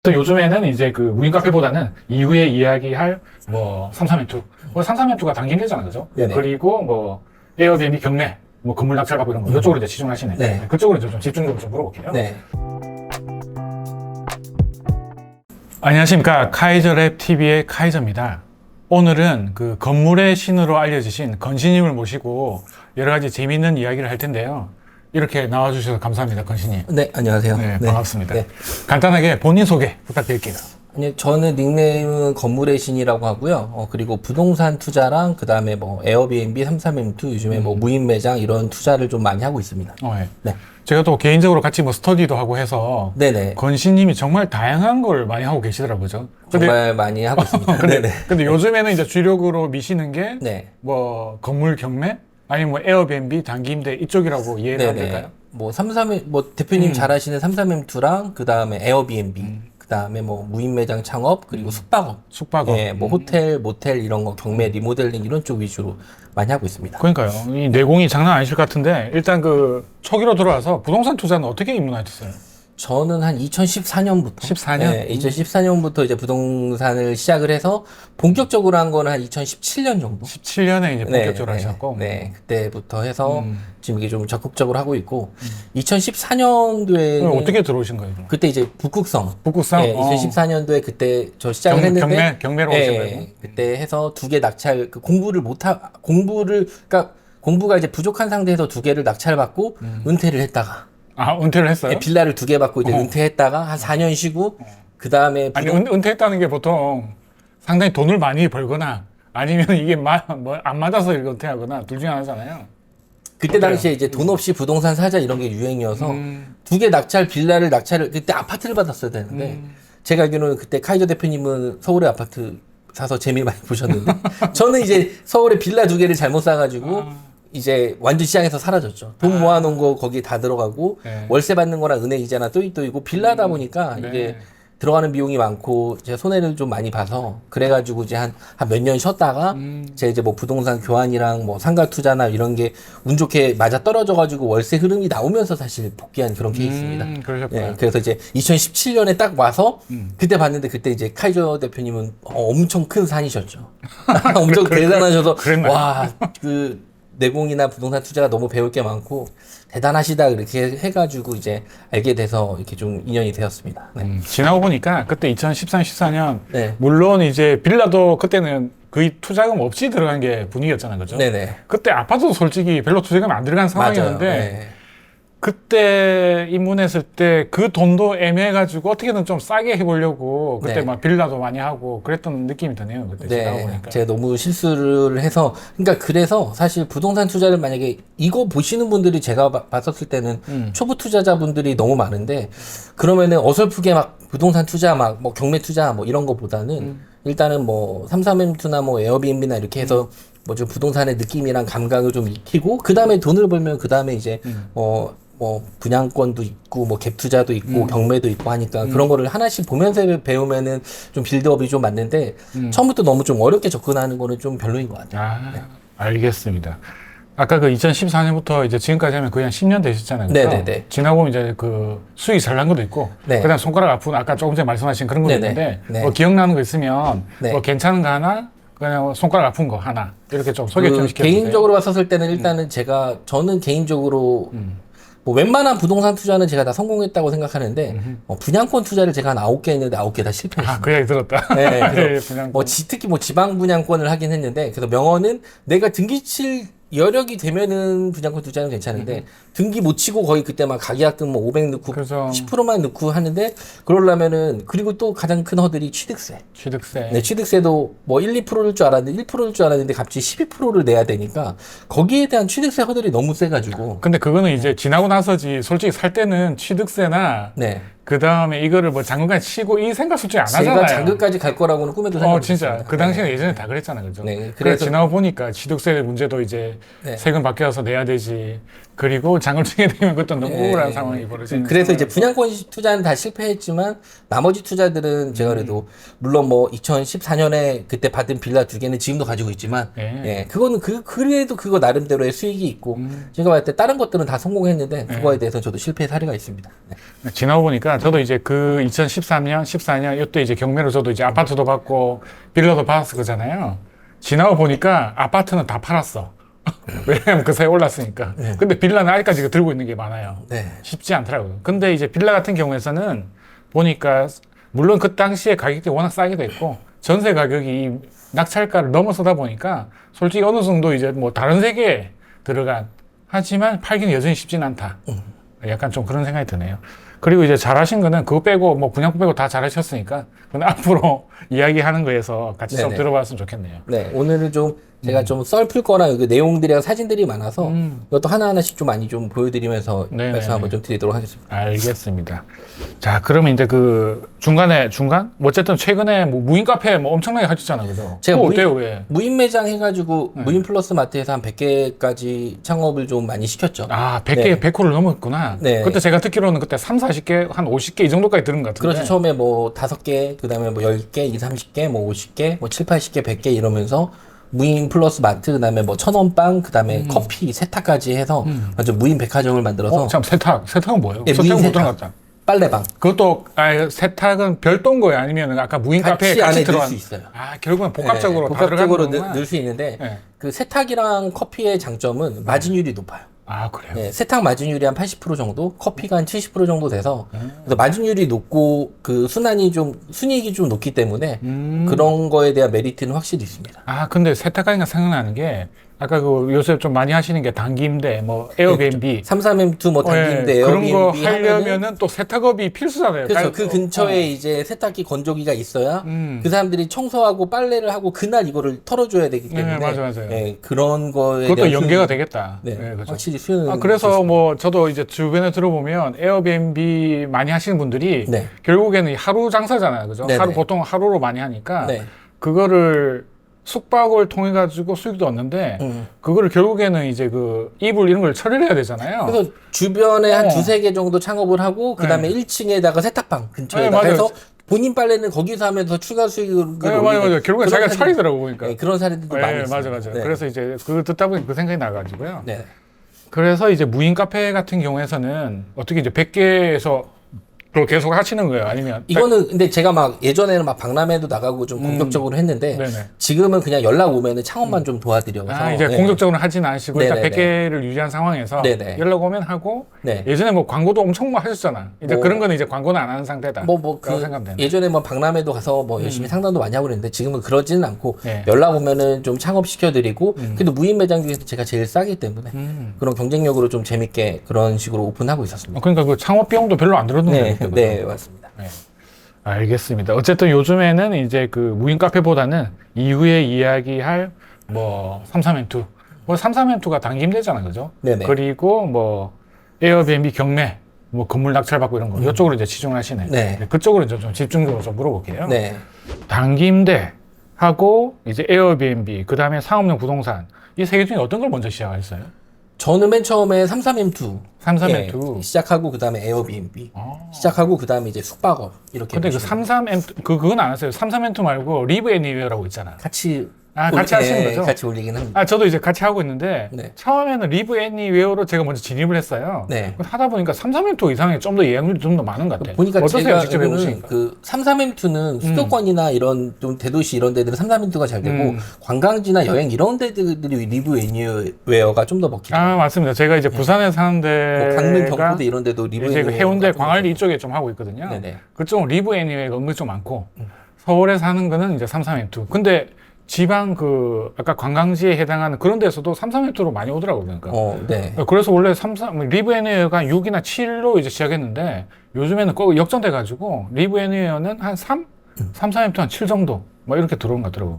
또 요즘에는 이제 그 무인 카페보다는 이후에 이야기할 뭐 삼삼엔투, 뭐 삼삼엔투가 당긴대잖아요, 그죠? 네네. 그리고 뭐 에어비앤비 경매, 뭐 건물 낙찰받고 이런 거 이쪽으로 이제 치중하시네. 네. 그쪽으로 이제 좀 집중적으로 좀 물어볼게요. 네. 안녕하십니까, 카이저랩 TV의 카이저입니다. 오늘은 그 건물의 신으로 알려지신 건신님을 모시고 여러 가지 재미있는 이야기를 할 텐데요. 이렇게 나와주셔서 감사합니다, 건신님. 네, 안녕하세요. 네, 반갑습니다. 네. 간단하게 본인 소개 부탁드릴게요. 아니, 저는 닉네임은 건물의 신이라고 하고요. 그리고 부동산 투자랑 그다음에 뭐 에어비앤비, 삼삼엠2 요즘에 뭐 무인 매장 이런 투자를 좀 많이 하고 있습니다. 네. 네. 제가 또 개인적으로 같이 뭐 스터디도 하고 해서 네네. 건신님이 정말 다양한 걸 많이 하고 계시더라고요. 근데, 정말 많이 하고 있습니다. 네네. 근데 요즘에는 이제 주력으로 미시는 게 네. 뭐 건물 경매 아니면 뭐 에어비앤비 단기 임대 이쪽이라고 이해를 하면 될까요? 뭐 뭐 대표님 잘 아시는 삼삼엠2랑 그다음에 에어비앤비, 그다음에 뭐 무인 매장 창업 그리고 숙박업. 숙박업. 예, 뭐 호텔, 모텔 이런 거 경매, 리모델링 이런 쪽 위주로 많이 하고 있습니다. 그러니까요. 이 내공이 장난 아니실 것 같은데 일단 그 초기로 들어와서 부동산 투자는 어떻게 입문하셨어요? 저는 한 2014년부터 14년? 네, 2014년부터 이제 부동산을 시작을 해서 본격적으로 한 거는 한 2017년 정도. 17년에 이제 본격적으로 하셨고. 네, 그때부터 해서 지금 이게 좀 적극적으로 하고 있고 2014년도에 어떻게 들어오신 거예요? 그럼? 그때 이제 북극성. 북극성? 네, 2014년도에 그때 저 시작을 했는데 경매로 오신 거예요? 네, 그때 해서 두 개 낙찰 그러니까 공부가 이제 부족한 상태에서 두 개를 낙찰받고 은퇴를 했다가 아, 은퇴를 했어요? 네, 빌라를 두 개 받고 이제 은퇴했다가 한 4년 쉬고 그 다음에 아니 은퇴했다는 게 보통 상당히 돈을 많이 벌거나 아니면 이게 안 맞아서 이렇게 은퇴하거나 둘 중에 하나잖아요. 그때 당시에 이제 돈 없이 부동산 사자 이런 게 유행이어서 두 개 빌라를 낙찰을 그때 아파트를 받았어야 되는데 제가 알기로는 그때 카이저 대표님은 서울에 아파트 사서 재미 많이 보셨는데 저는 이제 서울에 빌라 두 개를 잘못 사가지고 이제 완전 시장에서 사라졌죠. 돈 모아놓은 거 거기 다 들어가고 네. 월세 받는 거랑 은행 이자나 또이또이고 빌라다 보니까 네. 이게 들어가는 비용이 많고 제가 손해를 좀 많이 봐서 그래가지고 이제 한 몇 년 쉬었다가 제가 이제 뭐 부동산 교환이랑 뭐 상가 투자나 이런 게 운 좋게 맞아 떨어져가지고 월세 흐름이 나오면서 사실 복귀한 그런 케이스입니다. 그러셨구나. 네, 그래서 이제 2017년에 딱 와서 그때 봤는데 그때 이제 카이저 대표님은 엄청 큰 산이셨죠. 엄청 대단하셔서 그랬나요? 와 그 내공이나 부동산 투자가 너무 배울 게 많고 대단하시다 그렇게 해가지고 이제 알게 돼서 이렇게 좀 인연이 되었습니다. 네. 지나고 보니까 그때 2013, 14년 네. 물론 이제 빌라도 그때는 거의 투자금 없이 들어간 게 분위기였잖아요, 그죠? 네네. 그때 아파트도 솔직히 별로 투자금이 안 들어간 상황이었는데 맞아요. 네. 그때 입문했을 때 그 돈도 애매해가지고 어떻게든 좀 싸게 해보려고 그때 네. 막 빌라도 많이 하고 그랬던 느낌이 드네요. 그때 지나고 네, 보니까. 제가 너무 실수를 해서, 그러니까 그래서 사실 부동산 투자를 만약에 이거 보시는 분들이 제가 봤었을 때는 초보 투자자분들이 너무 많은데, 그러면은 어설프게 막 부동산 투자 막 뭐 경매 투자 뭐 이런 거보다는 일단은 뭐 삼삼엠2나 뭐 에어비앤비나 이렇게 해서 뭐 좀 부동산의 느낌이랑 감각을 좀 익히고, 그 다음에 돈을 벌면 그 다음에 이제 뭐 분양권도 있고 뭐 갭 투자도 있고 경매도 있고 하니까 그런 거를 하나씩 보면서 배우면은 좀 빌드업이 좀 맞는데 처음부터 너무 좀 어렵게 접근하는 거는 좀 별로인 것 같아요. 아, 알겠습니다. 아까 그 2014년부터 이제 지금까지 하면 거의 한 10년 되셨잖아요. 그죠? 네네네. 지나고 보면 이제 그 수익 잘 난 것도 있고, 네. 그다음 손가락 아픈 아까 조금 전에 말씀하신 그런 것도 네네. 있는데, 네. 뭐 기억나는 거 있으면 네. 뭐 괜찮은 거 하나, 그냥 손가락 아픈 거 하나 이렇게 좀 소개 좀 시켜주세요. 개인적으로 봤었을 때는 일단은 저는 개인적으로 뭐 웬만한 부동산 투자는 제가 다 성공했다고 생각하는데 분양권 투자를 제가 한 9개 했는데 9개 다 실패했어요. 아, 그 얘기 들었다. 네, 그래서 분양권. 뭐 특히 뭐 지방 분양권을 하긴 했는데 그래서 명언은 내가 등기 칠 여력이 되면은 분양권 투자는 괜찮은데 등기 못 치고 거의 그때 막 가계약금 뭐 500 넣고 그래서 10%만 넣고 하는데 그러려면은 그리고 또 가장 큰 허들이 취득세. 취득세. 네, 취득세도 뭐 1, 2%일 줄 알았는데 1%일 줄 알았는데 갑자기 12%를 내야 되니까 거기에 대한 취득세 허들이 너무 세가지고 근데 그거는 이제 지나고 나서지 솔직히 살 때는 취득세나 네. 그 다음에 이거를 뭐 장부까지 치고 이 생각 솔직히 안 하잖아요. 제가 장교까지 갈 거라고는 꿈에도 생각 못 진짜 했습니다. 그 당시에는 예전에 다 그랬잖아요, 그죠? 네, 그래서 그래서 지나고 보니까 취득세 문제도 이제 네. 세금 바뀌어서 내야 되지. 그리고 장을 치게 되면 그것도 너무 네. 우울한 상황이 벌어지는. 그래서 이제 분양권 투자는 다 실패했지만 나머지 투자들은 제가 그래도 물론 뭐 2014년에 그때 받은 빌라 2개는 지금도 가지고 있지만 네. 예, 그거는 그래도 그거 나름대로의 수익이 있고 제가 봤을 때 다른 것들은 다 성공했는데 그거에 대해서 저도 실패 사례가 있습니다. 네. 지나고 보니까 저도 이제 그 2013년, 14년 이때 이제 경매로 저도 이제 아파트도 받고 빌라도 받았을 거잖아요. 지나고 보니까 아파트는 다 팔았어. 왜냐면 그 사이에 올랐으니까. 네. 근데 빌라는 아직까지 들고 있는 게 많아요. 네. 쉽지 않더라고요. 근데 이제 빌라 같은 경우에서는 보니까 물론 그 당시에 가격이 워낙 싸기도 했고 전세 가격이 낙찰가를 넘어서다 보니까 솔직히 어느 정도 이제 뭐 다른 세계에 들어간 하지만 팔기는 여전히 쉽진 않다. 약간 좀 그런 생각이 드네요. 그리고 이제 잘하신 거는 그거 빼고 뭐 분양권 빼고 다 잘하셨으니까 그건 앞으로 이야기하는 거에서 같이 좀 네네. 들어봤으면 좋겠네요. 네, 오늘은 좀 제가 좀 썰 풀 거나 여기 내용들이랑 사진들이 많아서 이것도 하나하나씩 좀 많이 좀 보여드리면서 네네. 말씀 한번 좀 드리도록 하겠습니다. 알겠습니다. 자, 그러면 이제 그 중간? 어쨌든 최근에 뭐 무인 카페 뭐 엄청나게 하셨잖아요. 그죠? 제가 그거 어때요, 왜? 무인 매장 해가지고 무인 플러스 마트에서 한 100개까지 창업을 좀 많이 시켰죠. 아, 100개, 네. 100호를 넘었구나. 네. 그때 제가 듣기로는 그때 3, 40개, 한 50개 이 정도까지 들은 것 같은데. 그렇죠. 처음에 뭐 5개, 그 다음에 뭐 10개, 20, 30개, 뭐 50개, 뭐 7, 80개, 100개 이러면서 무인 플러스 마트, 그 다음에 뭐 1,000원빵, 그 다음에 커피, 세탁까지 해서 완전 무인 백화점을 만들어서 참, 세탁은 뭐예요? 예, 세탁은 무인 못 세탁. 들어갔다. 빨래방. 그것도, 세탁은 별도인 거예요? 아니면 아까 무인 카페에 같이 안에 같이 넣을 들어간? 수 있어요. 아, 결국은 복합적으로 네, 다 복합적으로 들어가는 넣을 수 있는데 네. 그 세탁이랑 커피의 장점은 마진율이 높아요. 아, 그래요? 네, 세탁 마진율이 한 80% 정도, 커피가 한 70% 정도 돼서 그래서 마진율이 높고 그 순이익이 좀 높기 때문에 그런 거에 대한 메리트는 확실히 있습니다. 아, 근데 세탁하니까 생각나는 게 아까 그 요새 좀 많이 하시는 게 단기임대, 뭐 에어비앤비 33M2 뭐 단기인데 예, 그런 거 에어비앤비 하려면은 또 세탁업이 필수잖아요. 그렇죠. 그 깔- 근처에 이제 세탁기 건조기가 있어야 음. 그 사람들이 청소하고 빨래를 하고 그날 이거를 털어줘야 되기 때문에 맞아요. 예, 그런 거에 그것도 대한 연계가 수요는- 되겠다. 네, 예, 그렇죠. 확실히 수요는 아, 그래서 뭐 저도 이제 주변에 들어보면 에어비앤비 많이 하시는 분들이 네. 결국에는 하루 장사잖아요. 그죠? 네네. 하루 보통 하루로 많이 하니까 네. 그거를 숙박을 통해 가지고 수익도 얻는데 그거를 결국에는 이제 그 이불 이런 걸 처리를 해야 되잖아요. 그래서 주변에 한 어. 두세 개 정도 창업을 하고 그다음에 1층에다가 세탁방 근처에다가 네, 맞아요. 해서 본인 빨래는 거기서 하면서 추가 수익을 네, 맞아요. 결국엔 그런 자기가 사례- 차리더라고 보니까. 네, 그런 사례들도 많이 네, 있습니다. 맞아. 네. 그래서 이제 그 듣다 보니 그 생각이 나가지고요. 네. 그래서 이제 무인 카페 같은 경우에서는 어떻게 이제 100개에서 또 계속 하시는 거예요? 아니면 이거는 근데 제가 막 예전에는 막 박람회도 나가고 좀 본격적으로 했는데 네네. 지금은 그냥 연락 오면은 창업만 좀 도와드려서 아, 이제 네. 공격적으로 하진 않으시고 일단 네네네. 100개를 유지한 상황에서 네네. 연락 오면 하고 네. 예전에 뭐 광고도 엄청 뭐 하셨잖아. 이제 뭐- 그런 거는 이제 광고는 안 하는 상태다. 그 라고 생각하면 되네. 예전에 뭐 박람회도 가서 뭐 열심히 상담도 많이 하고 그랬는데 지금은 그러지는 않고 네. 연락 오면은 좀 창업 시켜드리고 그래도 무인 매장 중에서 제가 제일 싸기 때문에 그런 경쟁력으로 좀 재밌게 그런 식으로 오픈하고 있었습니다. 그러니까 그 창업 비용도 별로 안 들었는 네, 거예요. 네 맞습니다. 네. 알겠습니다. 어쨌든 요즘에는 이제 그 무인 카페보다는 이후에 이야기할 뭐 33M2. 뭐 33M2가 단기임대잖아요. 그죠? 네네. 그리고 뭐 에어비앤비 경매, 뭐 건물 낙찰받고 이런 거. 이쪽으로 이제 치중하시네. 네. 그쪽으로 이제 좀 집중적으로 좀 물어볼게요. 네. 단기임대하고 이제 에어비앤비, 그 다음에 상업용 부동산. 이 세 개 중에 어떤 걸 먼저 시작하셨어요? 저는 맨 처음에 33M2 33M2. 시작하고 그다음에 에어비앤비 아. 시작하고 그다음에 이제 숙박업 이렇게 근데 그 보시면 33M2, 그건 안 하세요. 33M2 말고 리브 애니웨어라고 있잖아. 같이 같이 하시는 거죠? 같이 올리긴 합니다. 아, 저도 이제 같이 하고 있는데, 네. 처음에는 리브 애니웨어로 제가 먼저 진입을 했어요. 네. 하다 보니까 33M2 이상이 좀 더 예약률이 좀 더 많은 것 같아요. 보니까 어떠세요? 제가 직접 해보시니까. 그 33M2는 수도권이나 이런 좀 대도시 이런 데들은 33M2가 잘 되고 관광지나 여행 이런 데들이 리브 애니웨어가 좀 더 먹히죠. 아, 맞습니다. 제가 이제 부산에 사는 데가 뭐 강릉, 경포대 이런 데도 리브 이제 그 애니웨어가 해운대, 좀 광안리 있어요. 이쪽에 좀 하고 있거든요. 네네. 그쪽은 리브 애니웨어가 은근히 좀 많고, 서울에 사는 거는 이제 33M2. 근데 지방 그 아까 관광지에 해당하는 그런 데서도 33M2로 많이 오더라고요. 그러니까. 네. 그래서 원래 리브 애니웨어가 6이나 7로 이제 시작했는데 요즘에는 꼭 역전돼 가지고 리브 애니웨어는 한 3, 33M2 한 7 정도 뭐 이렇게 들어온 것 같더라고요.